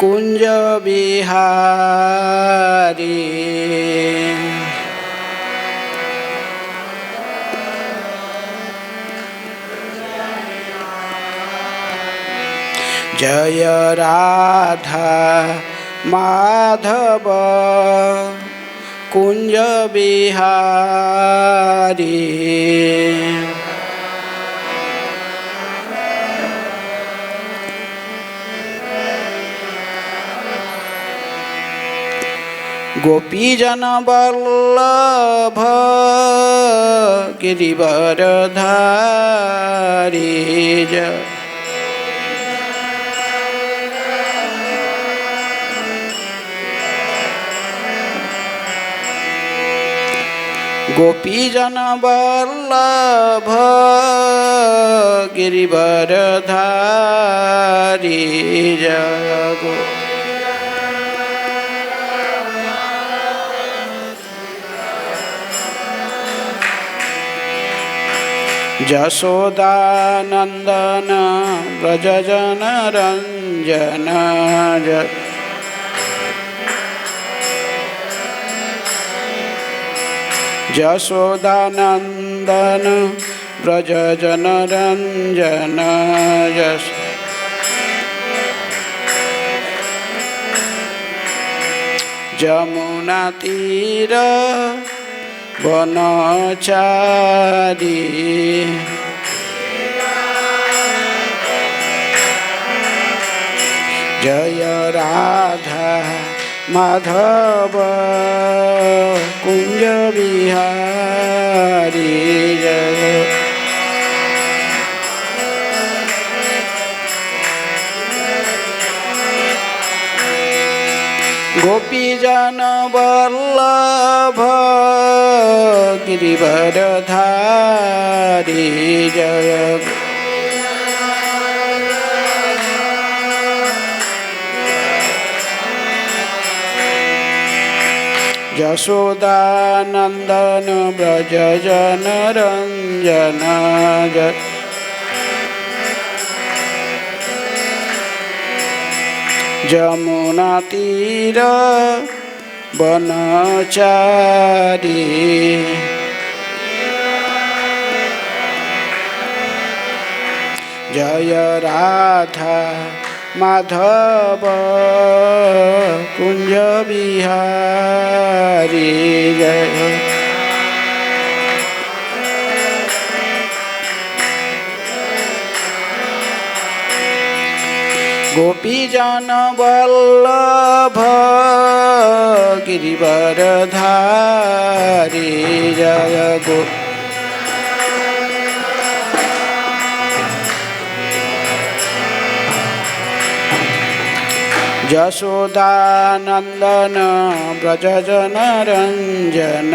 कुंज बिहारी। जय राधा माधव कुंज बिहारी। गोपीजन वल्लभ गिरिवरधारी। गोपीजन वल्लभ गिरिवरधारी। जय गो यशोदानंदन व्रजजन रंजन। यशोदानंदन व्रजजन रंजन। यमुना तीर वनचारी। जय राधा माधव कुंज बिहारी। जय गोपीजन वल्लभ गिरिवरधारी। जय यशोदानंदन व्रजजन रंजन। यमुना तीर वनचारी। जय राधा माधव कुंज बिहारी। जय गोपीजन वल्लभ गिरिवरधारी। जय गो यशोदानंदन व्रजजन रंजन।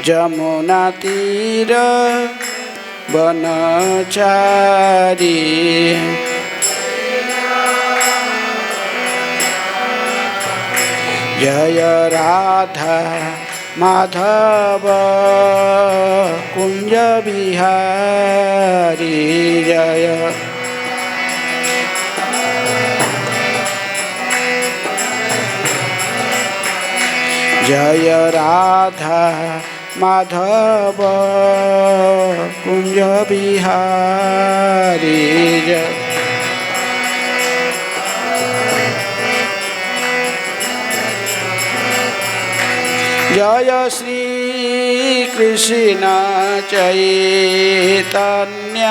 यमुना तीर वनचारी। जय राधा माधव कुंज बिहारी। जय जय राधा माधव कुंज बिहारी। जय जय श्री कृष्ण चैतन्य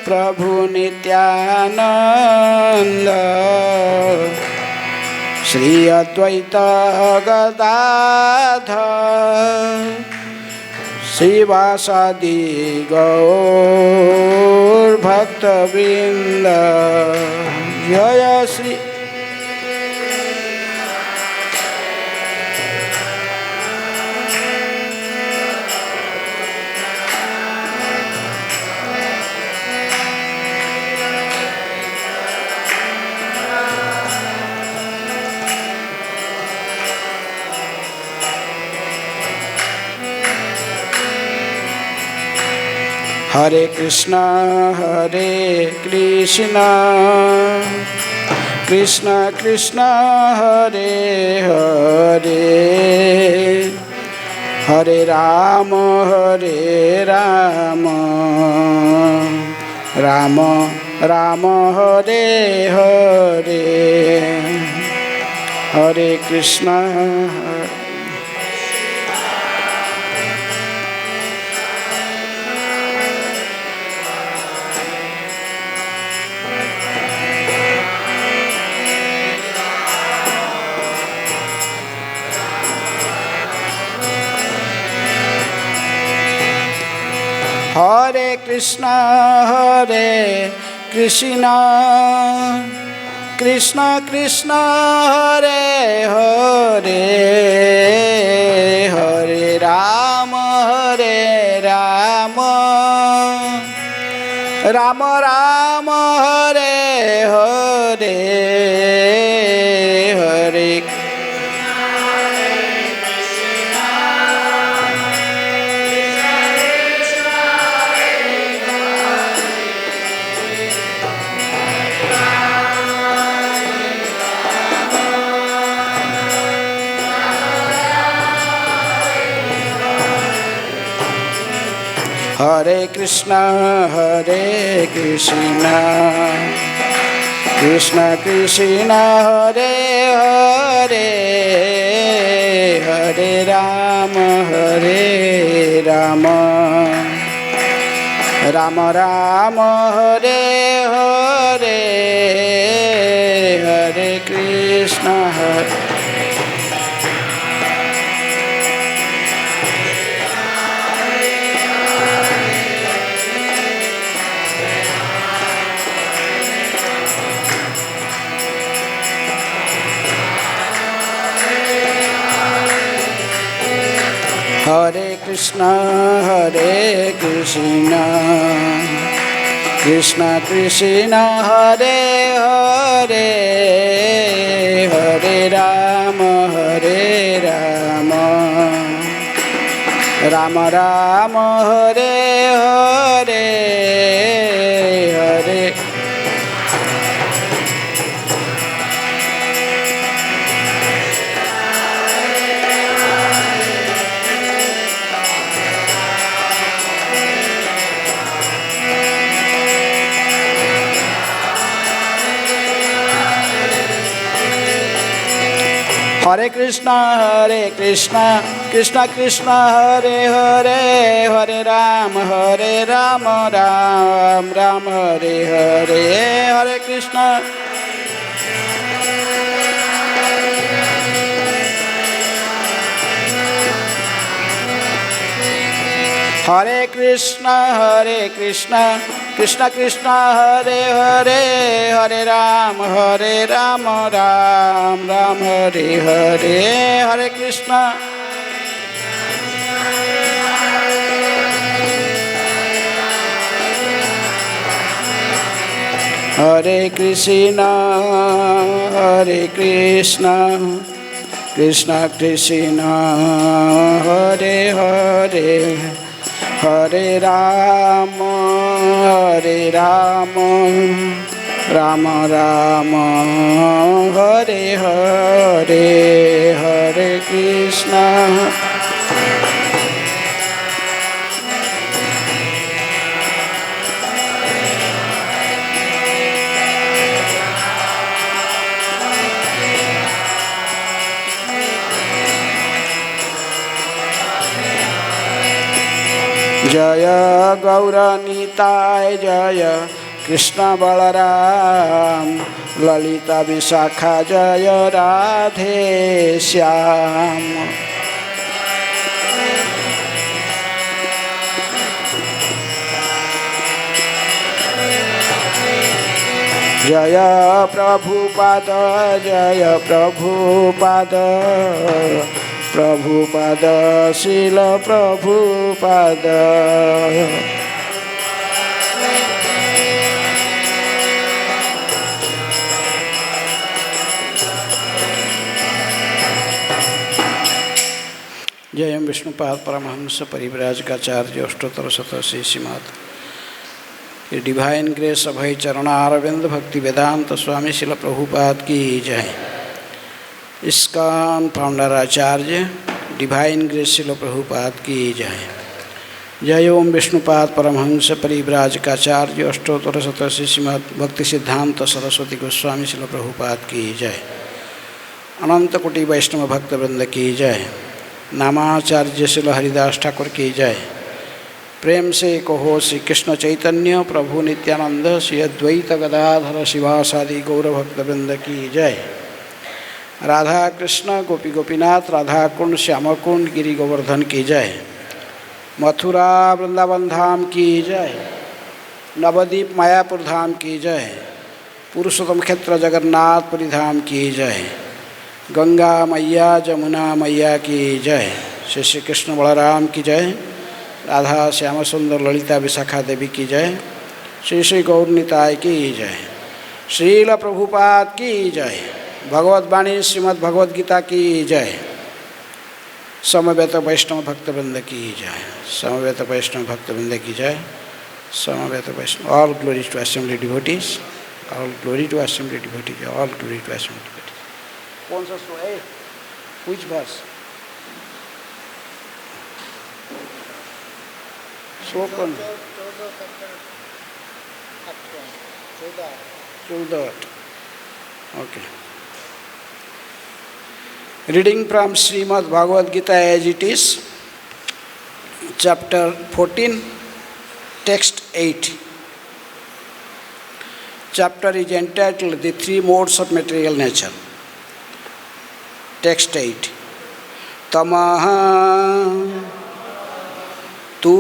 प्रभु नित्यानंद। श्री अद्वैत गदाधर श्रीवासादि गौर भक्तवृंद। जय श्री हरे कृष्ण कृष्ण कृष्ण हरे हरे, हरे राम राम राम हरे हरे, हरे कृष्ण हरे कृष्ण कृष्ण कृष्ण हरे हरे, हरे राम राम राम हरे हरे, हरे हरे कृष्ण कृष्ण कृष्ण हरे हरे, हरे राम राम राम हरे हरे, हरे कृष्ण हरे कृष्ण कृष्ण कृष्ण हरे हरे, हरे राम राम राम हरे हरे, हरे हरे कृष्ण कृष्ण कृष्ण हरे हरे, हरे राम राम राम हरे हरे, हरे कृष्ण हरे कृष्ण कृष्ण कृष्ण हरे हरे, हरे राम राम राम हरे हरे, हरे कृष्ण हरे कृष्ण कृष्ण कृष्ण हरे हरे, हरे राम राम राम हरे हरे, हरे कृष्ण जय गौरनीताय जय कृष्ण बलराम, ललिता विशाखा जय राधे श्याम। जय प्रभुपाद जय प्रभुपाद, प्रभुपाद शील प्रभुपाद। जय विष्णुपाद परमहंस परिव्राजकाचार्य अष्टोत्तर शतशी श्रीमद् डिवाइन ग्रेस अभय चरणारविंद भक्ति वेदांत स्वामी शिल प्रभुपाद की जय। ISKCON फाउंडर आचार्य डिवाइन ग्रेस शिल प्रभुपाद की जय। जय ओम विष्णुपाद परमहंस परिव्राजकाचार्य अष्टोत्तर शतशी श्रीमद् भक्ति सिद्धांत सरस्वती गोस्वामी शिल प्रभुपाद की जय। अनंत कोटि वैष्णव भक्त वृंद की जय। नामाचार्य शिल हरिदास ठाकुर की जय। प्रेम से कहो श्री कृष्ण चैतन्य प्रभु नित्यानंद श्री अद्वैत गदाधर शिवासादि गौरभक्तवृंद की जय। राधा कृष्ण गोपी गोपीनाथ राधा कुंड श्याम कुंड गिरि गोवर्धन की जय। मथुरा वृंदावन धाम की जय। नवद्वीप मायापुर धाम की जय। पुरुषोत्तम क्षेत्र जगन्नाथपुरी धाम की जय। गंगा मैया जमुना मैया की जय। श्री श्री कृष्ण बलराम की जय। राधा श्याम सुंदर ललिता विशाखा देवी की जय। श्री श्री गौरनिताय की जय। श्रील प्रभुपाद की जय। भगवद्वाणी श्रीमद् भगवद-गीता की जय। समवेत वैष्णव भक्तवृंद की जय। समवेत वैष्णव भक्तवृंद की जय। समवेत वैष्णव all glory to assembly devotees. All glory to assembly devotees. All glory to assembly devotees. कौन सा सो है? Which verse? सो कौन? 14. Okay. Reading from Srimad Bhagavad-Gita as it is, chapter 14, text 8. Chapter is entitled The Three Modes of Material Nature. Text 8. Tamaha tu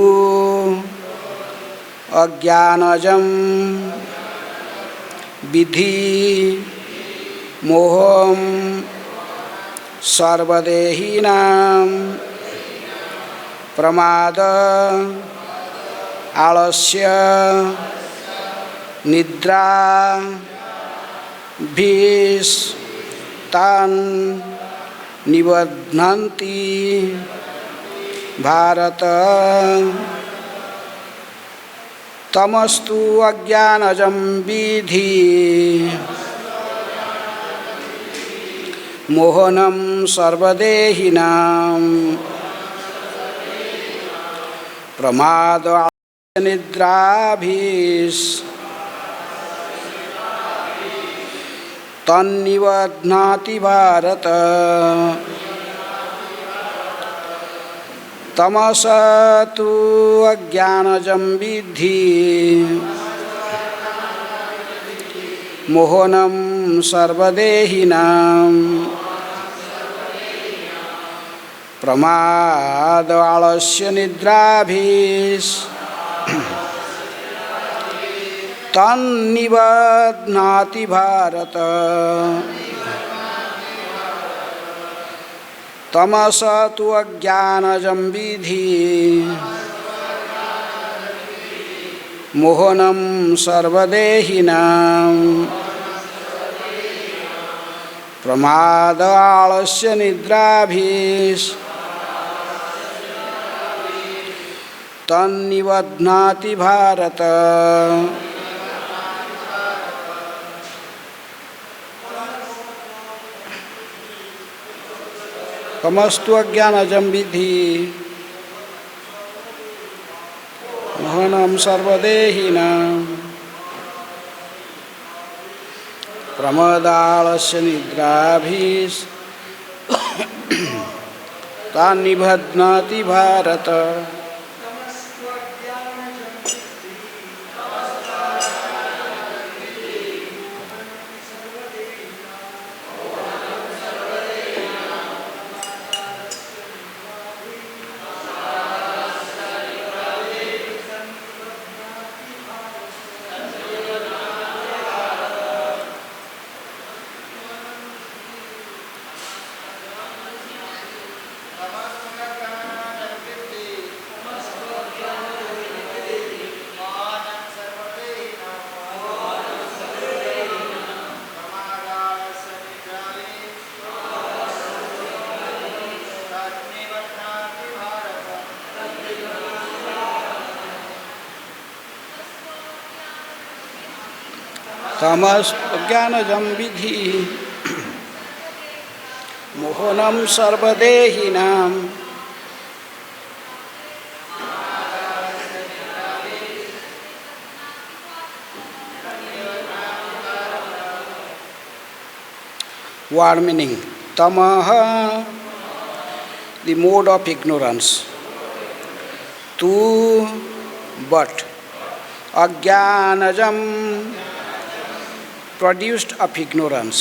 अज्ञानजं विधि मोहं सर्वदेहिनां प्रमाद आलस्य निद्रा भीस्तान् निबध्नन्ति भारत। तमस्तु अज्ञानजं विधि मोहनं सर्वदेहिनां प्रमाद निद्राभिस् तन्निबध्नाति भारत। तमसा तु अज्ञानजं विद्धि मोहनं सर्वदेहिनां प्रमाद आलस्य निद्राभिस् तन्निबध्नाति भारत। तमसा तु अज्ञानजं विधि मोहनं सर्वदेहिनां प्रमाद आलस्य निद्राभिस् तन्निबध्नाति भारत। तमस्तु अज्ञानजं विद्धि मोहनं सर्वदेहिनां प्रमादालस्य निद्राभिस् तन्निबध्नाति Bharat. tamas jnanajam vidhi mohanam sarvadehinam word meaning tamaha, the mode of ignorance, tu, but, ajnanajam, produced of ignorance,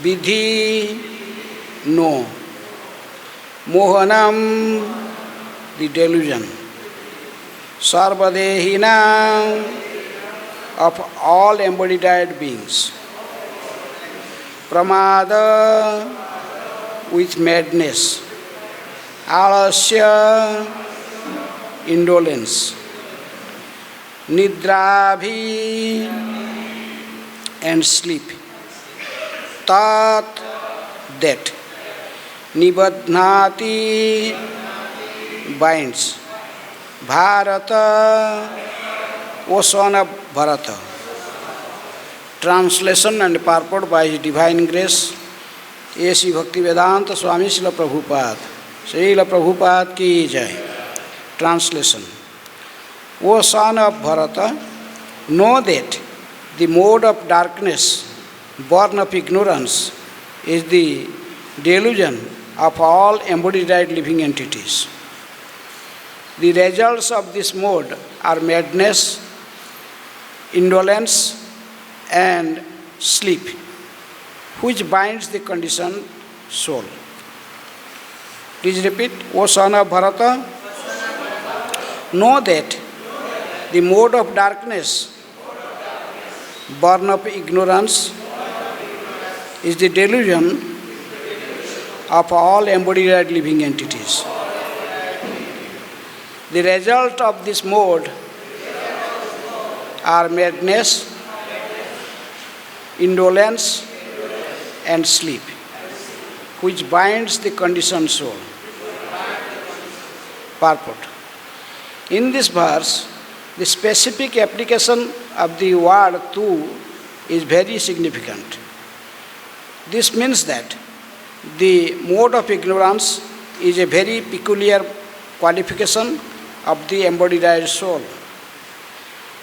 vidhi, no, mohanam, the delusion, sarvadehina, of all embodied beings, pramada, with madness, alasya, indolence, nidrabhi, and sleep, tat, that, nibadhnati, binds, bharata, O son of Bharata. Translation and purport by His Divine Grace, A.C. Bhakti-Vedanta Swami Srila Prabhupada. Srila Prabhupada ki jai. Translation. O son of Bharata, know that the mode of darkness, born of ignorance, is the delusion of all embodied living entities. The results of this mode are madness, indolence, and sleep, which binds the conditioned soul. Please repeat. O son of Bharata, know that the mode of darkness, born of ignorance, is the delusion of all embodied living entities. The result of this mode are madness, indolence, and sleep, which binds the conditioned soul. Purport. In this verse, the specific application of the word tu is very significant. This means that the mode of ignorance is a very peculiar qualification of the embodied soul.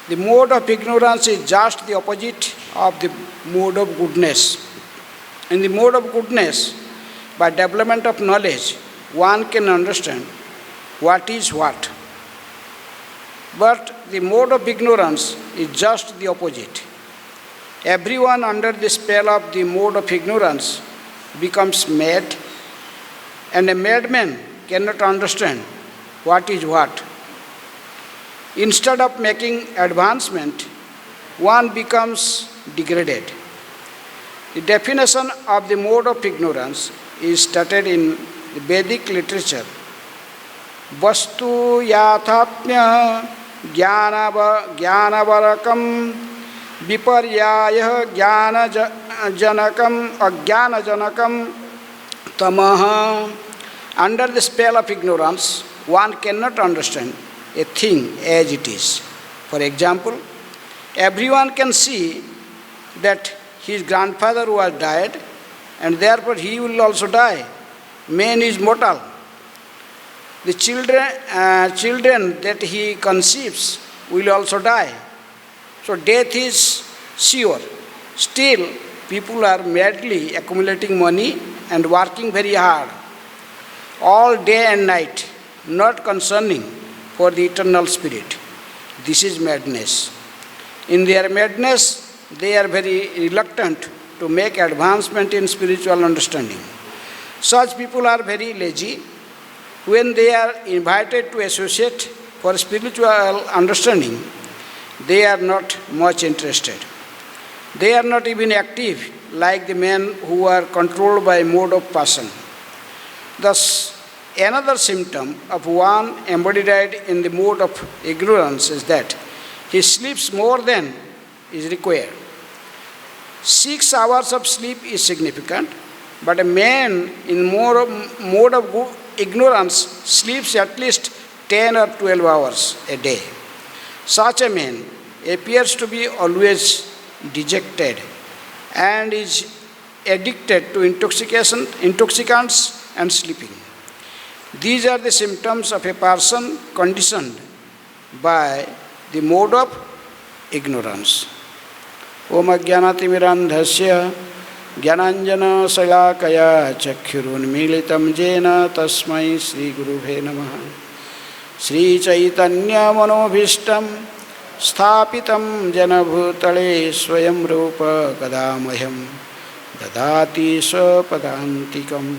The mode of ignorance is just the opposite of the mode of goodness. In the mode of goodness, by development of knowledge, one can understand what is what. But the mode of ignorance is just the opposite. Everyone under the spell of the mode of ignorance becomes mad, and a madman cannot understand what is what. Instead of making advancement, one becomes degraded. The definition of the mode of ignorance is stated in the Vedic literature. Vastu yathatmya jnanavarakam viparyaya jnanajanakam tamaha. Under the spell of ignorance, one cannot understand a thing as it is. For example, everyone can see that his grandfather was dead, and therefore he will also die. Man is mortal. The children that he conceives will also die. So death is sure. Still, people are madly accumulating money and working very hard, all day and night, not concerning for the eternal spirit. This is madness. In their madness, they are very reluctant to make advancement in spiritual understanding. Such people are very lazy. When they are invited to associate for spiritual understanding, they are not much interested. They are not even active like the men who are controlled by mode of passion. Thus, another symptom of one embodied in the mode of ignorance is that he sleeps more than is required. 6 hours of sleep is significant, but a man in mode of ignorance sleeps at least 10 or 12 hours a day. Such a man appears to be always dejected, and is addicted to intoxicants and sleeping. These are the symptoms of a person conditioned by the mode of ignorance. Om ajnanatimmirandhasya jnananjana salakaya chakshurunmilitam jena tasmai Sri Gurubhe Namaha. Sri Chaitanya manobhishtam sthapitam jana bhutale swayam rupa kadamayam dadati swapadantikam.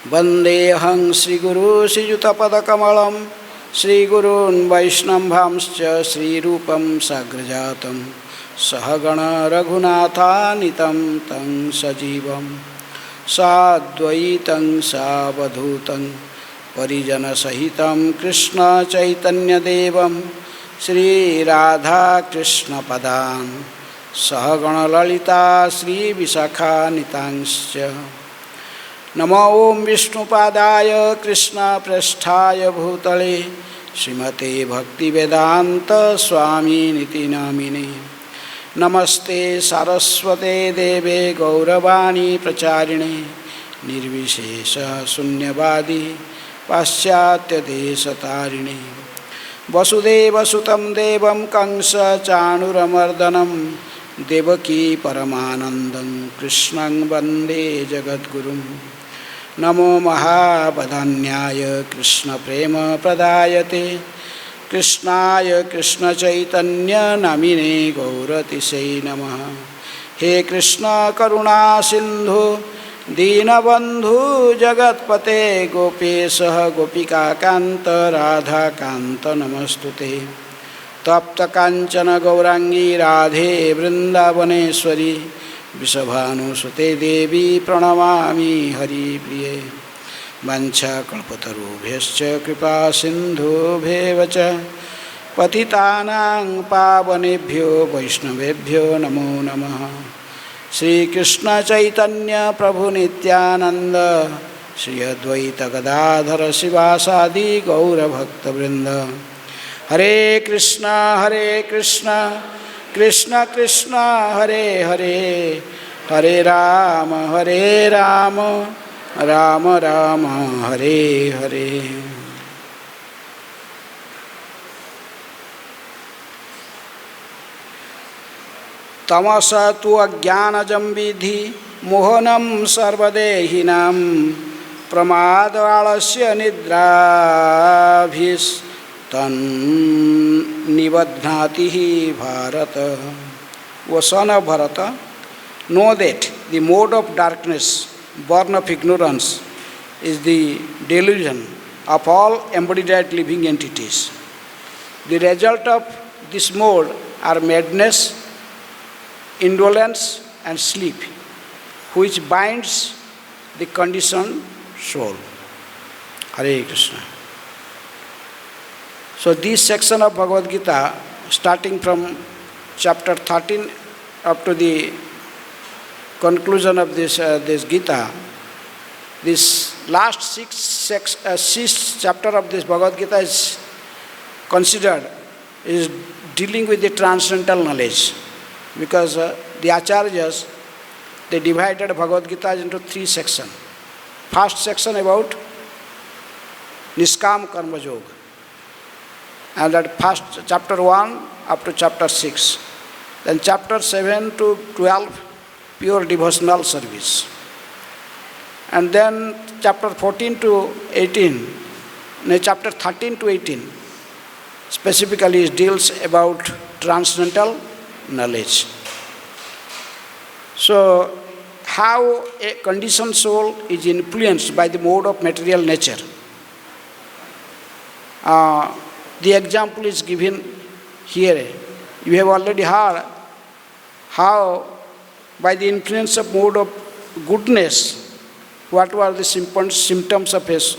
Vandehang Sri Guru Srijutapadakamalam Sri Gurun Vaishnambhamscha Sri Rupam Sagrajatam Sahagana Raghunatanitam Tang Sajivam Sadvaitam Savadhutam Parijana Sahitam Krishna Chaitanya Devam Sri Radha Krishna Padan Sahagana Lalita Sri Visakha Nitangscha. Namo Om Vishnupadaya Krishna Prasthaya Bhutale Srimate Bhakti-Vedanta Swami Niti Namine. Namaste Saraswate Deve Gauravani Pracharine Nirvishesha Sunyavadi Paschatya Desatarine. Vasudeva Sutam Devam Kansa Chanuramardhanam Devaki Paramanandam Krishnang Vande Jagadgurum. Namo Mahabadhanyaya Krishna Prema Pradayate Krishnaya Krishna Chaitanya Namine Gauratisai Namaha. He Krishna Karuna Sindhu Deenabandhu Jagatpate Gopesah Gopika Kanta Radha Kanta Namastute. Tapta Kanchana Gaurangi Radhe Vrindavaneshwari Vishabhanu Sute Devi Pranamami Hari Priye. Vancha Kalpatarubhyascha Kripa Sindhu Bhevacha Patitanang Pavanebhyo Vaishnavebhyo Namo Namaha. Sri Krishna Chaitanya Prabhu Nityananda Sri Advaita Gadadhara Sivasadi Gaura Bhakta Vrinda. Hare Krishna Krishna Krishna Hare Hare Hare Rama Rama Rama Hare Hare. Tamasa tu ajnanajam vidhi mohanam sarvadehinam pramadalasya nidrabhis tan nivadhnati Bharata. O son of Bharata, know that the mode of darkness, born of ignorance, is the delusion of all embodied living entities. The result of this mode are madness, indolence and sleep, which binds the conditioned soul. Hare Krishna. So this section of Bhagavad-Gita, starting from chapter 13 up to the conclusion of this Gita, this last sixth chapter of this Bhagavad-Gita is considered is dealing with the transcendental knowledge, because the Acharyas, they divided Bhagavad-Gita into three sections. First section about Niskam Karma Yoga, and that first chapter 1 up to chapter 6. Then chapter 7 to 12, pure devotional service. And then chapter 14 to 18, chapter 13 to 18, specifically deals about transcendental knowledge. So, how a conditioned soul is influenced by the mode of material nature. The example is given here. You have already heard how by the influence of mode of goodness, what were the symptoms of his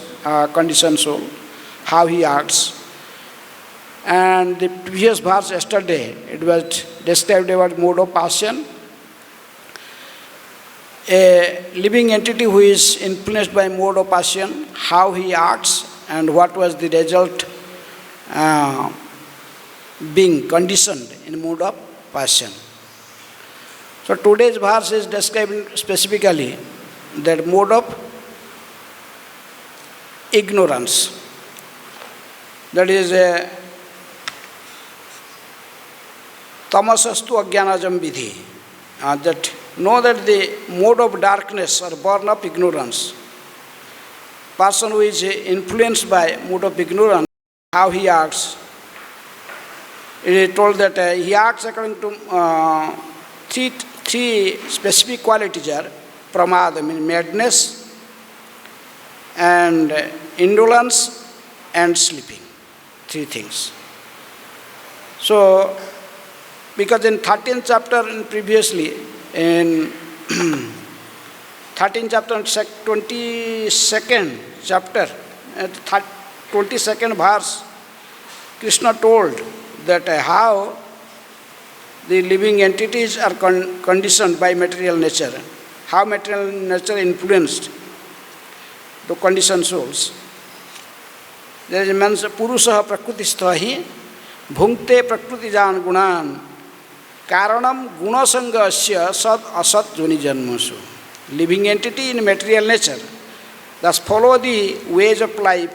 conditioned soul, how he acts. And the previous verse yesterday, it was described about mode of passion. A living entity who is influenced by mode of passion, how he acts and what was the result being conditioned in mode of passion. So today's verse is describing specifically that mode of ignorance. That is tamasastu ajnanajam vidhi. That know that the mode of darkness or born of ignorance. Person who is influenced by mode of ignorance, how he acts. It is told that he acts according to three specific qualities are pramada, means madness, and indolence, and sleeping. Three things. So, because in 13th chapter previously, in 13th chapter, 22nd chapter, 22nd verse, Krishna told that how the living entities are conditioned by material nature, how material nature influenced the conditioned souls. There is a man's Purusaha Prakrutisthahi Bhunkte Prakrutijan Gunan Karanam Gunasanga Asya Sad Asat Juni Janmasu. Living entity in material nature, thus follow the ways of life,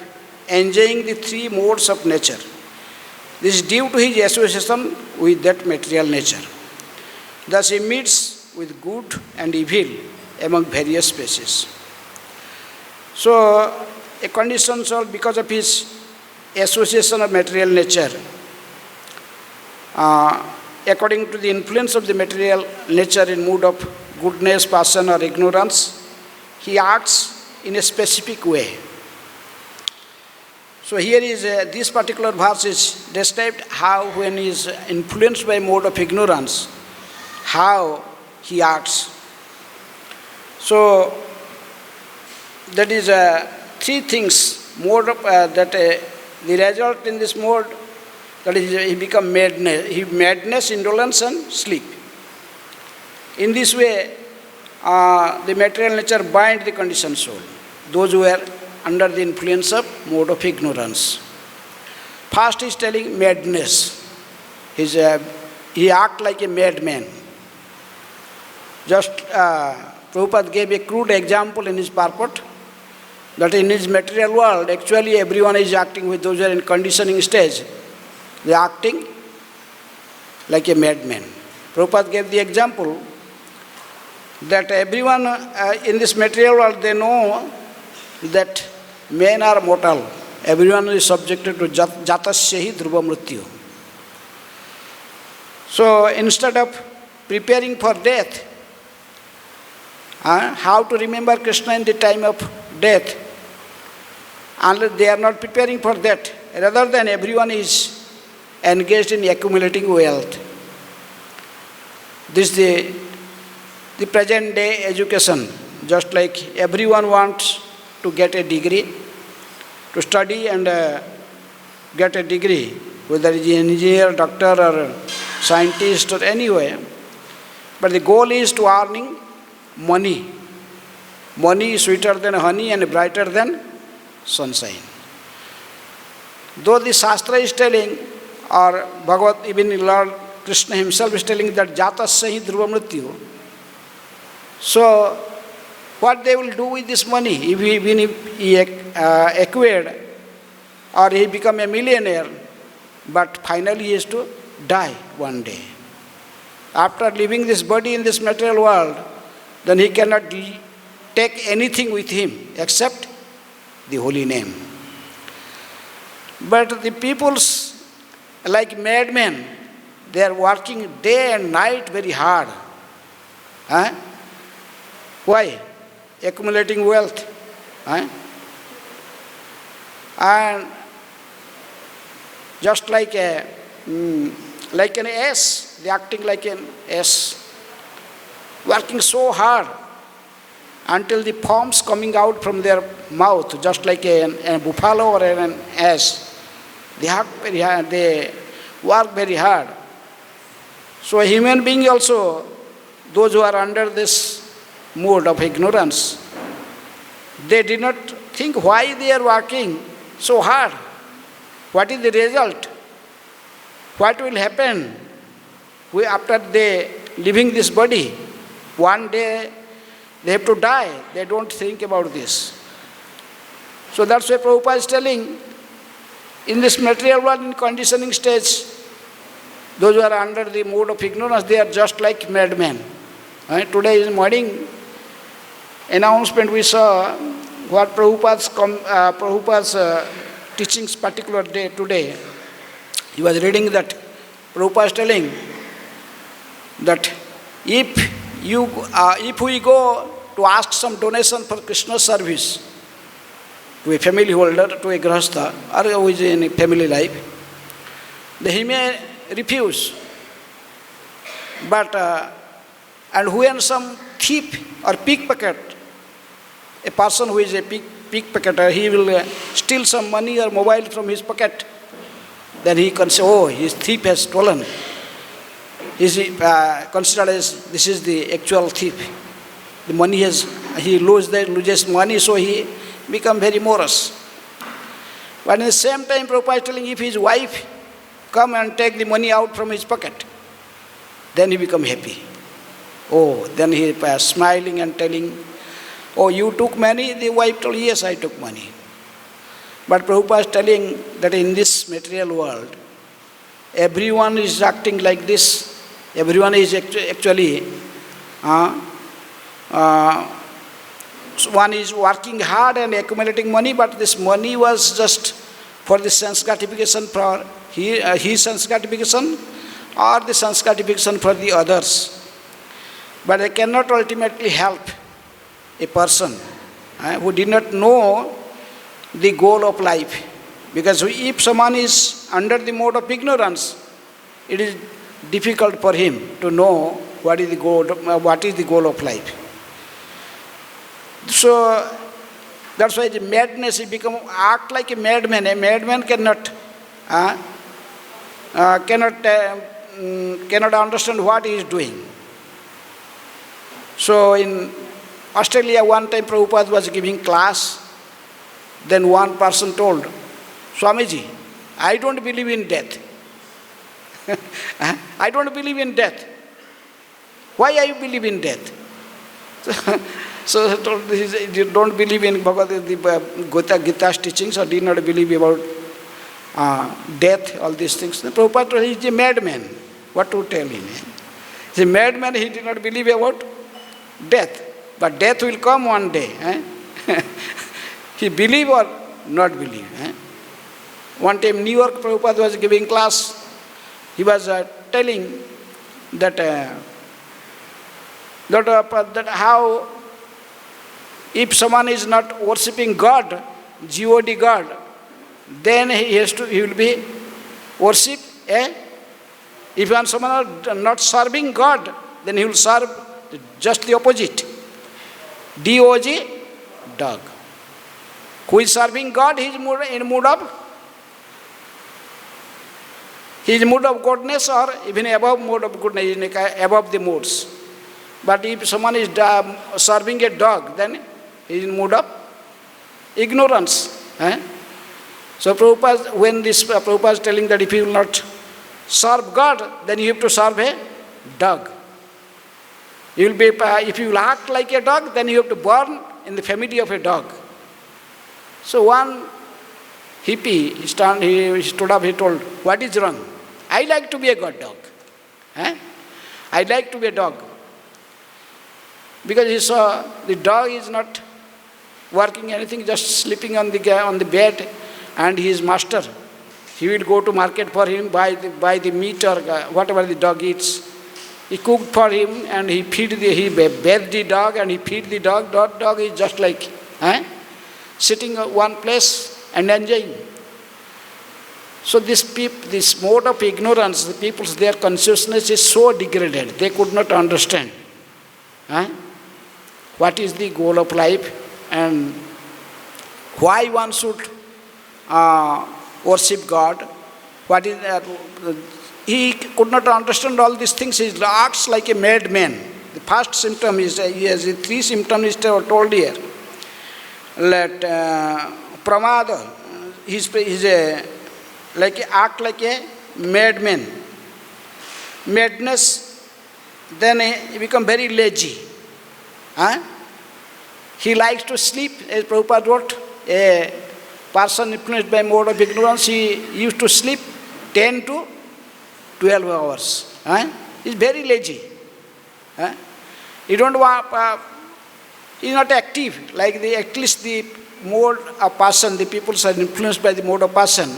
enjoying the three modes of nature. This is due to his association with that material nature. Thus he meets with good and evil among various species. So, a conditioned soul, because of his association of material nature, according to the influence of the material nature in mood of goodness, passion or ignorance, he acts in a specific way. So here is this particular verse is described how when he is influenced by mode of ignorance, how he acts. So that is three things mode of that the result in this mode, that is he become madness, indolence and sleep. In this way, the material nature bind the conditioned soul, those who are under the influence of mode of ignorance. First he is telling madness. He acts like a madman. Just Prabhupada gave a crude example in his purport, that in his material world, actually everyone is acting with those who are in conditioning stage. They are acting like a madman. Prabhupada gave the example that everyone in this material world, they know that men are mortal. Everyone is subjected to jatasya hi dhruva mrityu. So instead of preparing for death, how to remember Krishna in the time of death, unless they are not preparing for that, rather than everyone is engaged in accumulating wealth. This is the present day education. Just like everyone wants to get a degree, to study and get a degree, whether it is an engineer, doctor or scientist or anyway. But the goal is to earning money. Money is sweeter than honey and brighter than sunshine. Though the Shastra is telling, or Bhagavad, even Lord Krishna himself is telling that jatasya hi dhruva mrityu. So, what they will do with this money? If he acquired or he become a millionaire, but finally he has to die one day. After leaving this body in this material world, then he cannot take anything with him except the holy name. But the peoples, like madmen, they are working day and night very hard. Why? Accumulating wealth. And just like an ass, they are acting like an ass, working so hard until the foams coming out from their mouth, just like a buffalo or an ass. They work very hard. They work very hard. So a human being also, those who are under this mode of ignorance, they did not think why they are working so hard. What is the result? What will happen after they leaving this body, one day they have to die. They don't think about this. So that's why Prabhupada is telling, in this material world, in conditioning stage, those who are under the mode of ignorance, they are just like madmen. Today in morning announcement we saw what Prabhupada's teachings particular day today. He was reading that Prabhupada is telling that if we go to ask some donation for Krishna service to a family holder, to a grahastha, or who is in a family life, then he may refuse. But and when some thief or pickpocket, a person who is a pickpocketer, he will steal some money or mobile from his pocket, then he can say, oh, his thief has stolen. He is considered as this is the actual thief. The money he loses money, so he become very morose. But at the same time, Prabhupada is telling, if his wife come and take the money out from his pocket, then he become happy. Oh, then he is smiling and telling, oh, you took money? The wife told, yes, I took money. But Prabhupada is telling that in this material world, everyone is acting like this. Everyone is actually, one is working hard and accumulating money, but this money was just for the sense gratification, for his sense gratification, or the sense gratification for the others. But they cannot ultimately help a person who did not know the goal of life. Because if someone is under the mode of ignorance, it is difficult for him to know what is the goal of life. So that's why the madness, he act like a madman. A madman cannot understand what he is doing. So in Australia, one time Prabhupada was giving class. Then one person told, Swamiji, I don't believe in death. I don't believe in death. Why I believe in death? So he told, you don't believe in Bhagavad-Gita's teachings, or did not believe about death, all these things. The Prabhupada told, he is a madman. What to tell him? He is a madman, he did not believe about death. But death will come one day. He believe or not believe. One time New York, Prabhupada was giving class. He was telling that how if someone is not worshipping God, God God, then he will be worship. If someone is not serving God, then he will serve just the opposite. DOG, dog. Who is serving God, he is in mood of godness, or even above mood of goodness, above the moods. But if someone is serving a dog, then he is in mood of ignorance. So Prabhupada, when Prabhupada is telling that if you will not serve God, then you have to serve a dog. You will be, if you will act like a dog, then you have to born in the family of a dog. So one hippie, he stood up, he told, what is wrong? I like to be a god dog. I like to be a dog. Because he saw the dog is not working anything, just sleeping on the bed, and his master, he will go to market for him, buy the meat or whatever the dog eats. He cooked for him and he bathed the dog and he feed the dog. That dog is just like sitting at one place and enjoying. So this mode of ignorance, the people's, their consciousness is so degraded, they could not understand what is the goal of life and why one should worship God. What is he could not understand all these things. He acts like a madman. The first symptom is, he has 3 symptoms told here. Let pramada, he's act like a madman. madness, then he become very lazy. He likes to sleep, as Prabhupada wrote, a person influenced by mode of ignorance, he used to sleep 10 to 12 hours. He's very lazy. He don't want, he's not active, like at least the mode of person, the people are influenced by the mode of person,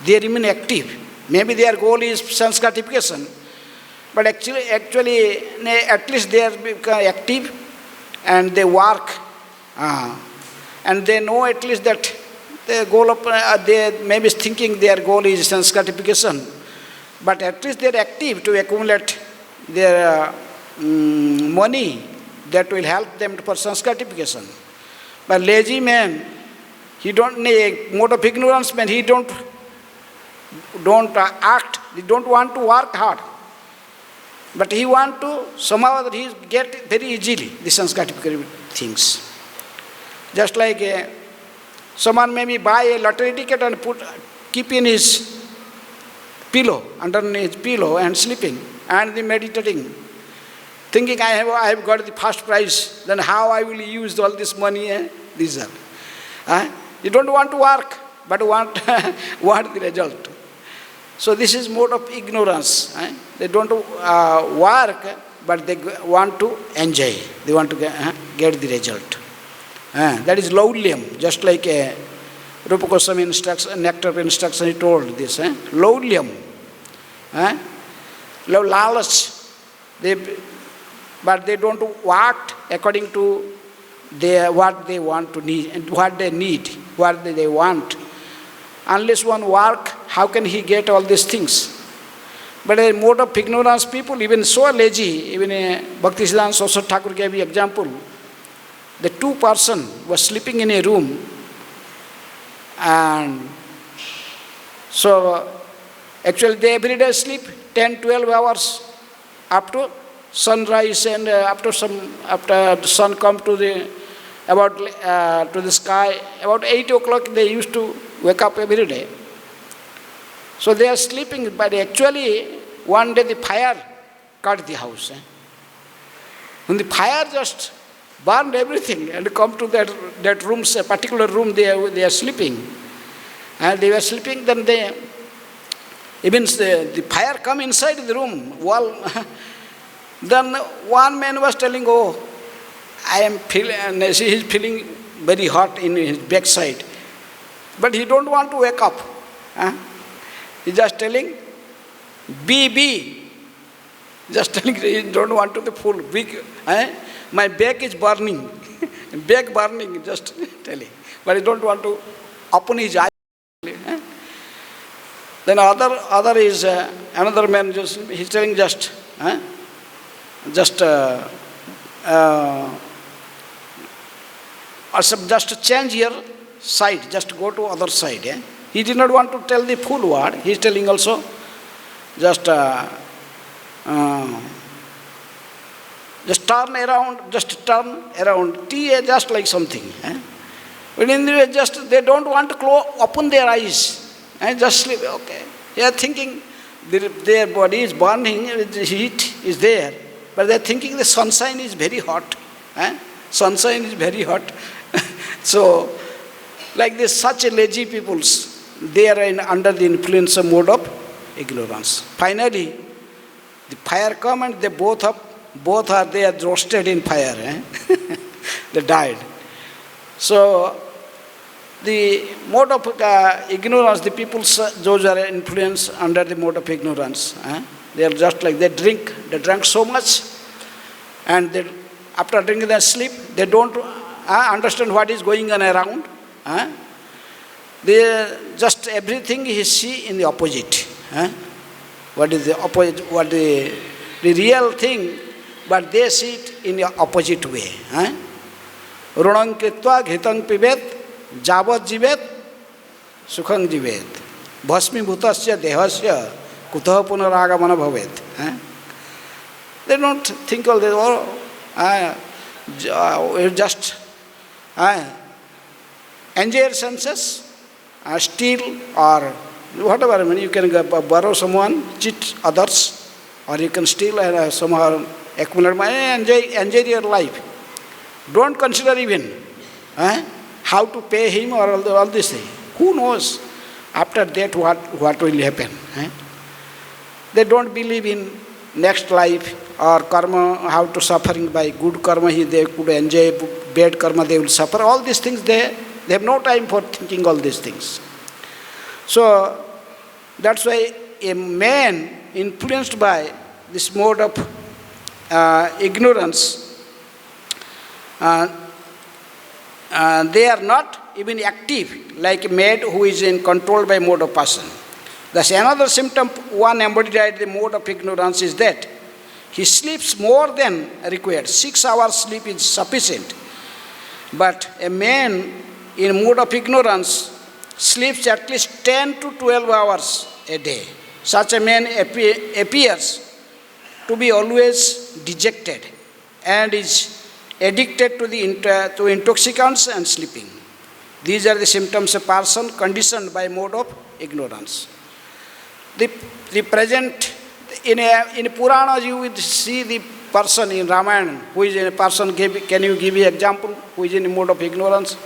they remain active. Maybe their goal is sense gratification, but actually, at least they are become active and they work, and they know at least that the goal of, they may be thinking their goal is sense gratification, but at least they are active to accumulate their money that will help them for sense gratification. But lazy man, he don't need mode of ignorance, man, he don't act, he don't want to work hard. But he want to, somehow that he get very easily the sense gratification things. Just like someone maybe buy a lottery ticket and keep in his pillow, underneath his pillow and sleeping and meditating, thinking I have got the first prize, then how I will use all this money? These are. You don't want to work, but want the result. So this is mode of ignorance. They don't work, but they want to enjoy. They want to get the result. That is laulyam, just like Rupa Goswami instruction, nectar of instruction, he told this. Laulyam. Lalach. But they don't act according to what they want to need, and what they need, what they want. Unless one work, how can he get all these things? But a mode of ignorance people, even so lazy, even Bhakti-Siddhanta Saraswati Thakur gave an example. The two person were sleeping in a room, and so actually they every day sleep 10-12 hours up to sunrise, and after the sun come to the sky, about 8 o'clock they used to wake up every day. So they are sleeping, but actually one day the fire cut the house. When the fire just burned everything and come to that room, a particular room they are sleeping. And they were sleeping, then even the fire come inside the room, wall. Then one man was telling, oh, I am feeling, and he is feeling very hot in his backside. But he don't want to wake up. He's just telling, be. Just telling, he don't want to be full. My back is burning. Back burning, just telling. But he don't want to open his eyes. Then other is another man, he's telling just change your side, just go to other side. He did not want to tell the full word. He is telling also, just turn around, just like something. But in the way, just they don't want to open their eyes. Just sleep, okay. They are thinking their body is burning, the heat is there. But they are thinking the sunshine is very hot. Sunshine is very hot. So, like this, such lazy peoples, they are under the influence of mode of ignorance. Finally, the fire come and they both are roasted in fire. They died. So, the mode of ignorance, the people, those are influenced under the mode of ignorance. They are just like, they drank so much, and after drinking they sleep, they don't understand what is going on around. They just everything he see in the opposite. What is the opposite, what the real thing, but they see it in the opposite way. Runang kritva ghitang pibet javat jivet sukhang jivet bhasmi bhutasya dehasya kutah punaragamana bhavet. They don't think all this, just enjoy your senses, steal or whatever. I mean, you can borrow someone, cheat others, or you can still somehow accumulate money, enjoy your life. Don't consider even how to pay him or all this thing. Who knows after that what will happen? They don't believe in next life or karma, how to suffering by good karma they could enjoy, bad karma they will suffer. All these things they have no time for thinking all these things. So that's why a man influenced by this mode of ignorance, they are not even active like a maid who is controlled by mode of passion. Thus another symptom one embodied by the mode of ignorance is that he sleeps more than required. 6 hours sleep is sufficient. But a man in mode of ignorance sleeps at least 10 to 12 hours a day. Such a man appears to be always dejected and is addicted to intoxicants and sleeping. These are the symptoms of a person conditioned by mode of ignorance. The present, in Puranas you will see the person in Ramayana who is in a person, can you give me an example, who is in a mode of ignorance?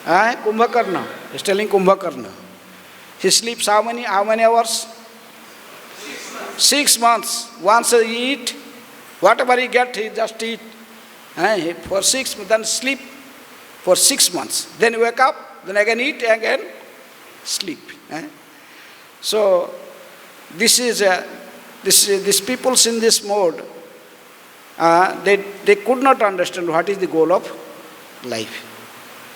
Kumbhakarna, he is telling Kumbhakarna. He sleeps how many hours? 6 months. Once he eat, whatever he get, he just eat. For 6 months, then sleep for 6 months. Then wake up, then again eat, again sleep. So this is these peoples in this mode. They could not understand what is the goal of life.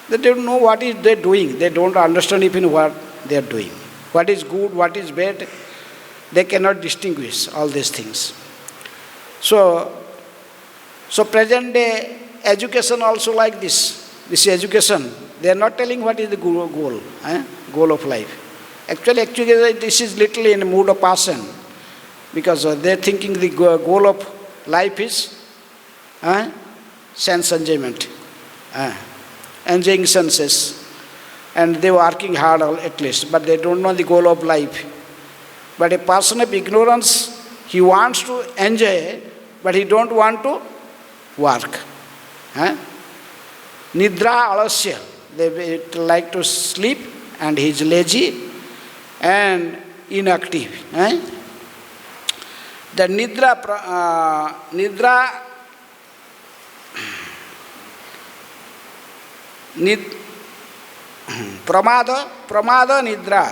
They don't know what is they doing. They don't understand even what they are doing. What is good, what is bad, they cannot distinguish all these things. So present day education also like this. This education, they are not telling what is the goal of life. Actually, this is literally in a mood of passion, because they are thinking the goal of life is sense enjoyment, enjoying senses, and they are working hard at least, but they don't know the goal of life. But a person of ignorance, he wants to enjoy, but he don't want to work. Nidra alasya, they like to sleep, and he is lazy and inactive. The Pramada Nidra,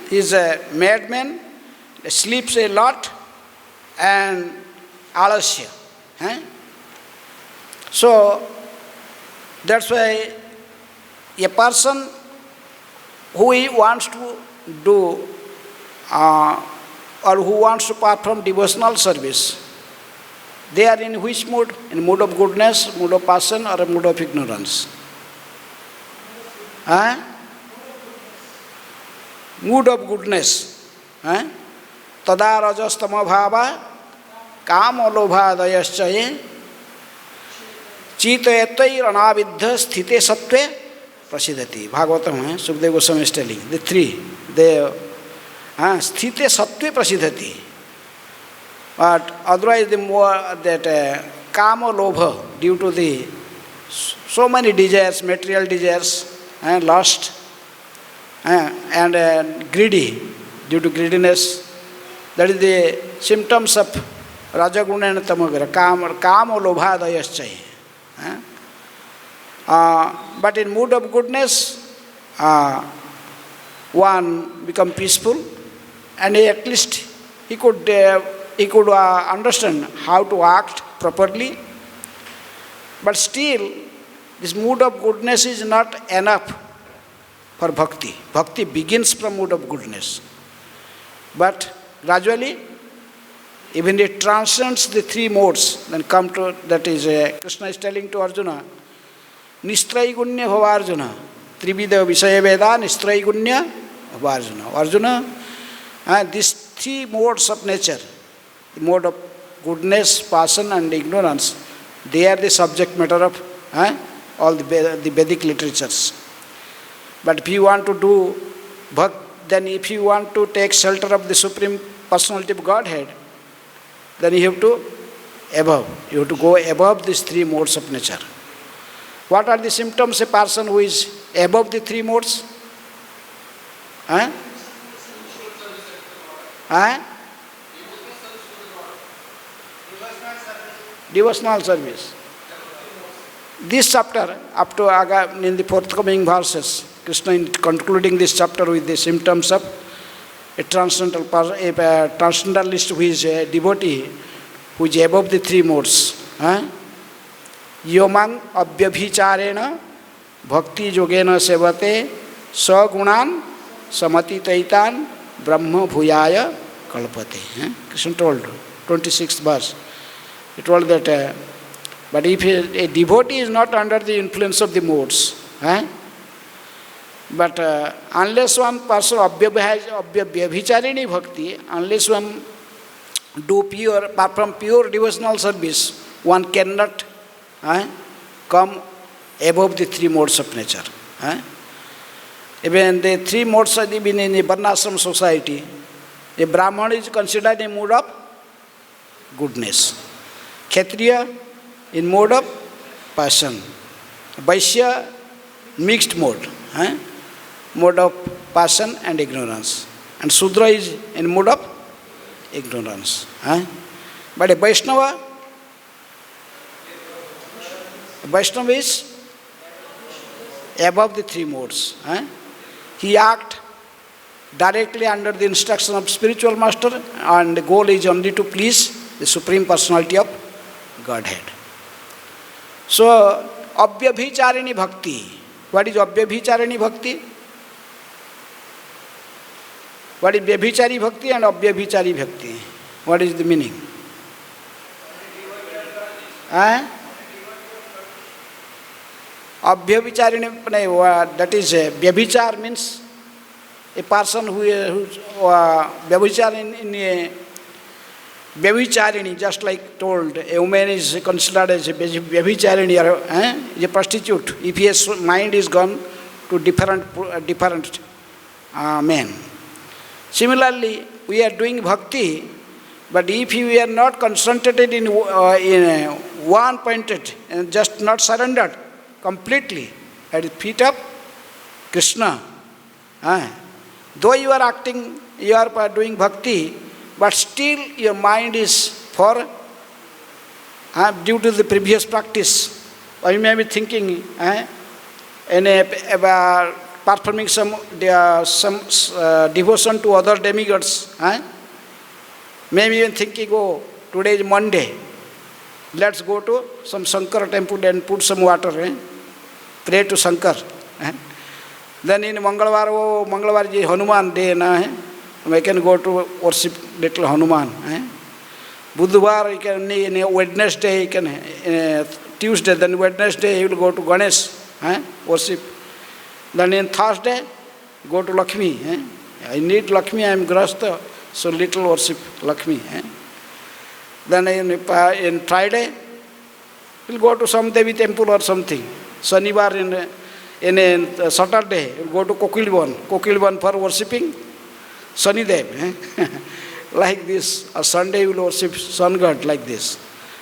he is a madman, sleeps a lot, and alasya. So that's why a person who wants to do or who wants to perform devotional service, they are in which mood? In mood of goodness, mood of passion, or a mood of ignorance? Mood of goodness. Tada rajastama bhava kama lobha dayaschaye chitayatai ranavidha sthite sattve prasidhati. Bhagavatam, Sukadeva Goswami is telling. The three, they sthite sattve prasidhati. But otherwise the more that kama lobha, due to the so many desires, material desires, and lust, and greedy, due to greediness, that is the symptoms of Rajaguna and Tamagara, kama lobha dayaschai. But in mood of goodness, one become peaceful, and at least he could understand how to act properly. But still, this mood of goodness is not enough for bhakti. Bhakti begins from mood of goodness. But gradually, even it transcends the three modes, then come to, that is, Krishna is telling to Arjuna, Nistraigunya bhava Arjuna, Trivida Visaya Veda, Nistraigunya bhava Arjuna. Arjuna, these three modes of nature, the mode of goodness, passion, and ignorance, they are the subject matter of all the Vedic literatures. But if you want to do then if you want to take shelter of the Supreme Personality of Godhead, then you have to You have to go above these three modes of nature. What are the symptoms of a person who is above the three modes? Huh? Huh? Devotional service. This chapter, up to in the forthcoming verses, Krishna is concluding this chapter with the symptoms of a transcendentalist who is a devotee, who is above the three modes. Yomang abhyabhicharena bhakti yogena sevate sagunan samati taitan brahma bhuyaya kalpate. Krishna told, 26th verse. He told that, but if a devotee is not under the influence of the modes, but unless one person abhyabhicharini bhakti, unless one do pure, apart from pure devotional service, one cannot come above the three modes of nature. Even the three modes are even in a Varnashram society. A Brahman is considered a mode of goodness. Kshatriya in mode of passion. Vaishya mixed mode. Mode of passion and ignorance. And Sudra is in mode of ignorance. But a Vaishnava is above the three modes. He acts directly under the instruction of spiritual master, and the goal is only to please the Supreme Personality of Godhead. So, abhyabhicharini bhakti. What is abhyabhicharini bhakti? What is vyabhichari bhakti and abhyabhichari bhakti? What is the meaning? Abhyabhicharini, that is, vyabhichar means a person who vyabhichar in a vyabhicharini, just like told, a woman is considered as a vyabhicharini, is a prostitute, if his mind is gone to different men. Similarly, we are doing bhakti, but if we are not concentrated in one pointed and just not surrendered completely at the feet of Krishna, though you are acting, you are doing bhakti, but still your mind is for, due to the previous practice, or you may be thinking, performing some devotion to other demigods. Maybe even thinking, oh, today is Monday, let's go to some Shankar temple and put some water, pray to Shankar. Then in Mangalvar ji Hanuman day, we can go to worship little Hanuman. Budhvar, you can, in Wednesday, you can, Tuesday, then Wednesday you will go to Ganesh, worship. Then in Thursday, go to Lakshmi. I need Lakshmi, I am Grasta, so little worship Lakshmi. Then in Friday, we'll go to some Devi temple or something. Shanivar in Saturday, we'll go to Kokilvan for worshipping Shanidev. Like this. Or Sunday, we'll worship Sun God like this.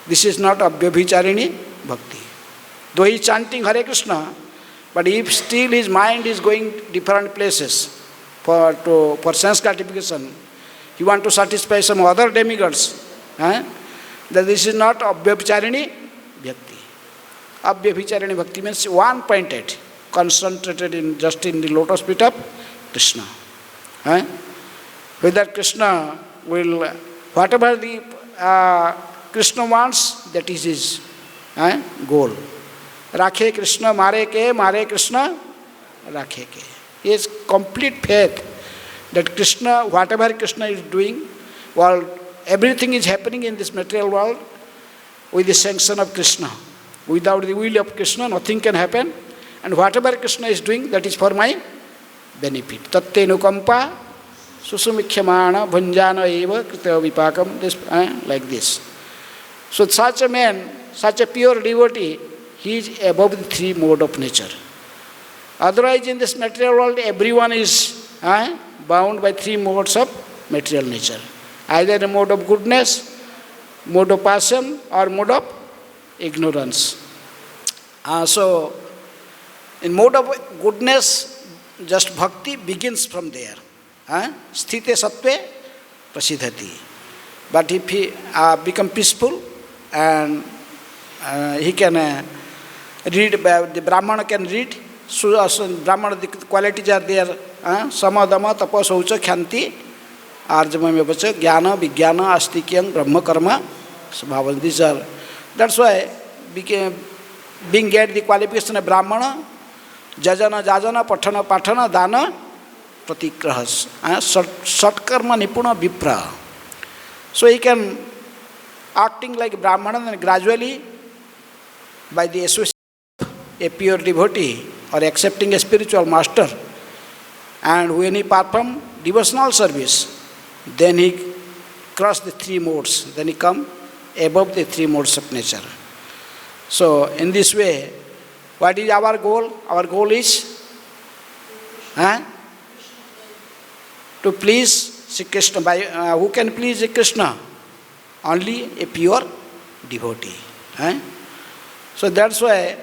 This is not abhyabhicharini bhakti. Though he is chanting Hare Krishna, but if still his mind is going different places for sense gratification, he want to satisfy some other demigods, that this is not abhyabhicharini bhakti. Abhyabhicharini bhakti means one pointed, concentrated just in the lotus feet of Krishna. Whether Krishna will, whatever the Krishna wants, that is his goal. Rakhe Krishna mare Krishna rakhe ke. He has complete faith that Krishna, whatever Krishna is doing, while everything is happening in this material world with the sanction of Krishna. Without the will of Krishna, nothing can happen. And whatever Krishna is doing, that is for my benefit. Tatte nukampa susumikhyamana bhanjana eva krita vipakam, like this. So such a man, such a pure devotee, he is above the three mode of nature. Otherwise, in this material world, everyone is bound by three modes of material nature. Either a mode of goodness, mode of passion, or mode of ignorance. So, in mode of goodness, just bhakti begins from there. Sthite sattve prasidhati. But if he become peaceful and he can read, the Brahmana can read, Brahmana, the qualities are there, samadama, tapa, saucha, khanti, arjamamyapacha, jnana, vijnana, astikyam, brahma, karma, sabhavan. These are, that's why being get the qualification of Brahmana, jajana, jajana, patana, patana, dana, pratikrahas, satkarma, nipuna, vipra. So he can acting like Brahmana, and gradually by the association of a pure devotee or accepting a spiritual master, and when he perform devotional service, then he cross the three modes, then he come above the three modes of nature. So in this way, what is our goal? Our goal is to please Sri Krishna. By, who can please Sri Krishna? Only a pure devotee. So that's why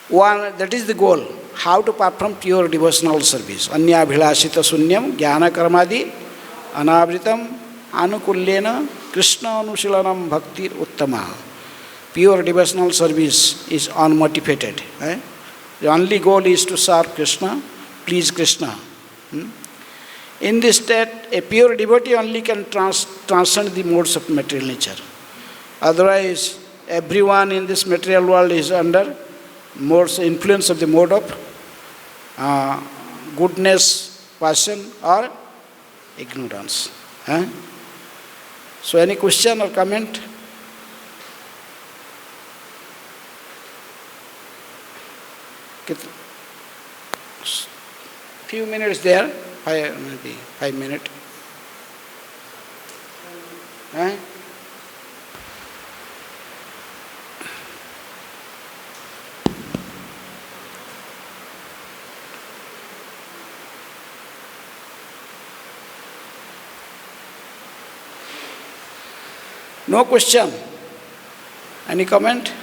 that is the goal. How to perform pure devotional service. Anya bhilashita sunyam jnana karmadi anavritam anukulyena Krishna anusilanam bhaktir uttama. Pure devotional service is unmotivated. The only goal is to serve Krishna, please Krishna. In this state, a pure devotee only can transcend the modes of material nature. Otherwise, everyone in this material world is under influence of the mode of goodness, passion, or ignorance. So, any question or comment? Few minutes there. Maybe 5 minutes. No question. Any comment?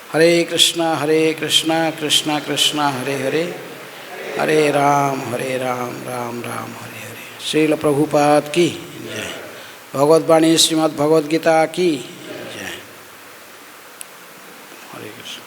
Hare Krishna, Krishna Krishna, Hare Hare, Hare Ram, Ram Ram, Hare Hare. Srila Prabhupada ki jai. Bhagavad-Vani Srimad Bhagavad-Gita ki jai. Hare Krishna.